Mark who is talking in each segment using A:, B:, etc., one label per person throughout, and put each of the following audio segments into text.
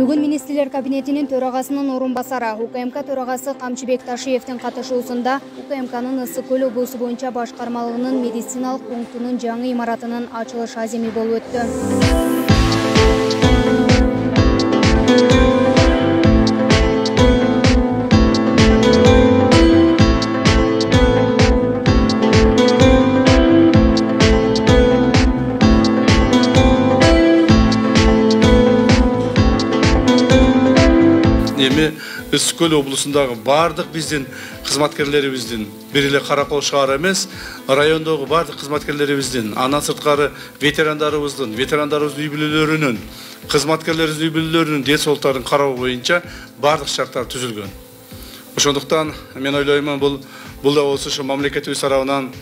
A: Бүгін министрлер кабинетinin төрағасының орынбасары УКМК төрағасы Камчыбек Ташиевтің катышуусунда УКМКнын Ысык Көл облусу боюнча башкармалыгынын медициналык пунктунун жаңы имаратынын ачылыш аземи болуп өттү.
B: Ысык Көл облусундагы бардык биздин кызматкерлерибиздин бир эле Каракол шаар эмес, райондогу бардык кызматкерлерибиздин, андан сырткары ветерандарыбыздын үй бүлөлөрүнүн, кызматкерлерибиздин үй бүлөлөрүнүн ден соолуктарын кароо боюнча бардык шарттар түзүлгөн. Ошондуктан мен ойлоймун, бул да болсо ошо мамлекетибиз тарабынан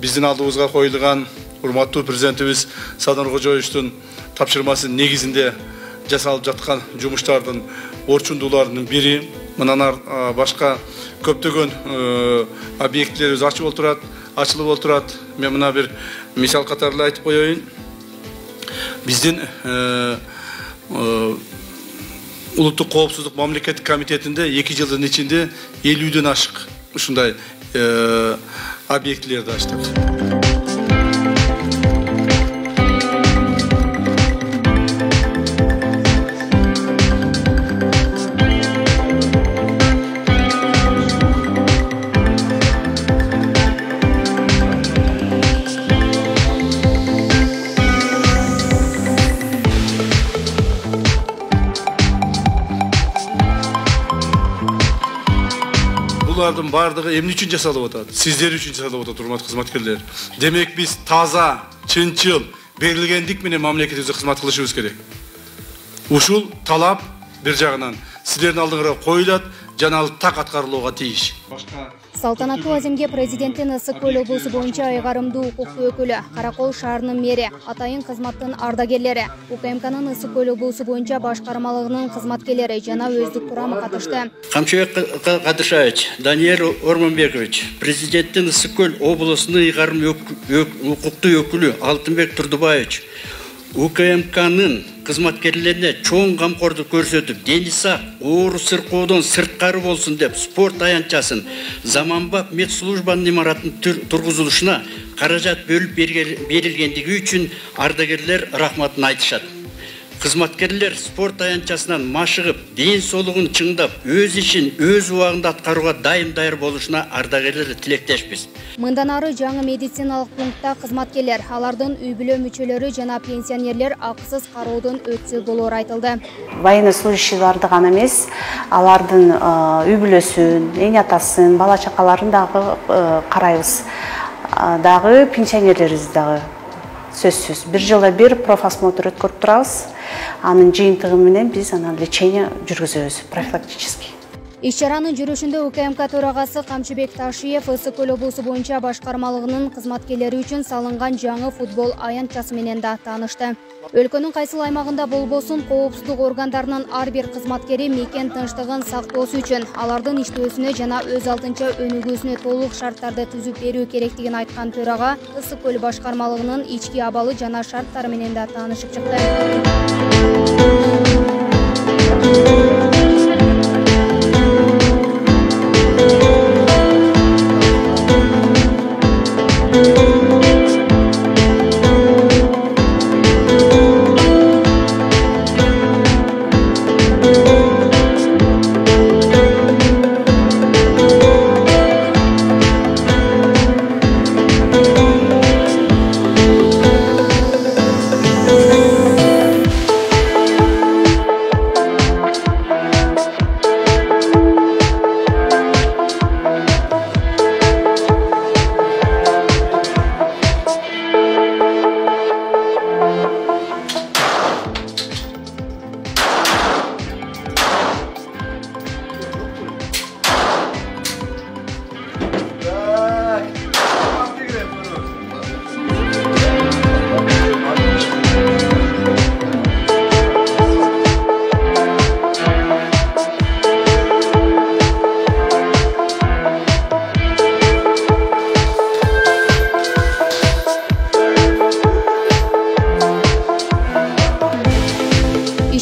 B: биздин алдыбызга коюлган урматтуу президентибиз Садыр Кожоевичтин тапшырмасынын негизинде жасалып жаткан жумуштардын орчундууларынын бири. Мындан башка көптөгөн объектилерибиз ачылып отурат. Мен мына бир мисал катары айтып коеюн. Биздин улуттук коопсуздук мамлекеттик комитетинде 2 жылдын ичинде 50ден ашык ушундай объектилерди ачтык. Булардын бардыгы эмне үчүн жасалып атат? Сиздер үчүн жасалып атат, урматтуу кызматкерлер. Демек биз таза, чынчыл, берилгендик менен мамлекетибизге кызмат кылышыбыз керек. Ушул талап бир жагынан сиздердин алдыңарга коюлат, жана ал так аткарылууга тийиш.
A: Салтанаттуу аземге президенттин Ысык Көл облусу боюнча айгарымдуу укуктуу өкүлү, Каракол шаарынын мэри, атайын кызматтын ардагерлери, УКМКнын Ысык Көл облусу боюнча башкармалыгынын кызматкерлери жана өздүк турамы катышты.
C: Камчыбек Кадышевич, Даниил Ормонбекович, президенттин Ысык Көл облусунун айгарым укуктуу өкүлү Алтынбек Турдубаевич, УКМКнын кызматкерлерине чоң камкордук көрсөтүп, дени сак, оору сыркоодон сырткары болсун деп спорт аянтчасын, заманбап медслужбанын имаратын тургузулушуна каражат бөлүп берилгендиги үчүн ардагерлер рахматын айтышат. Кызматкерлер спорт аянтчасынан машыгып, ден соолугун чыңдап, өз ишин өз убагында аткарууга дайым болушуна ардагерлер тилектешпиз.
A: Мындан ары жаңы медициналык пунктта кызматкерлер, алардын үй бүлө мүчөлөрү жана пенсионерлер акысыз кароодон өтсө болор айтылды.
D: Военнослужащийларды гана эмес, алардын үй бүлөсүн, эне атасын, бала чакаларын дагы карайбыз. Дагы пенсионерлерибизди дагы сөзсүз бир жылда бир профосмотр өткөрүп турабыз. Анын жыйынтыгы менен биз анан лечение жүргүзөбүз профилактически.
A: Иш-чаранын жүрүшүндө УКМК төрагасы Камчыбек Ташиев Ысык Көл облусу боюнча башкармалыгынын кызматкерлери үчүн салынган жаңы футбол аянтчасы менен да таанышты. Өлкөнүн кайсыл аймагында болбосун коопсуздук органдарынын ар бир кызматкери мекен тынчтыгын сактоосу үчүн алардын иштөөсүнө жана өз алдынча өнүгүүсүнө толук шарттарды түзүп берүү керектигин айткан төрага Ысык Көл башкармалыгынын ички абалы жана шарттары менен да таанышып чыкты.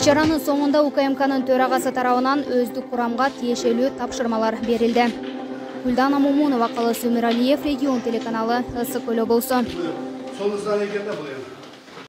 A: Иш-чаранын соңунда УКМКнын төрагасы тарабынан өздүк курамга тиешелүү тапшырмалар берилди. Гүлдана Мумунова, Калыс Өмүралиев, Регион телеканалы, Ысык Көл облусу.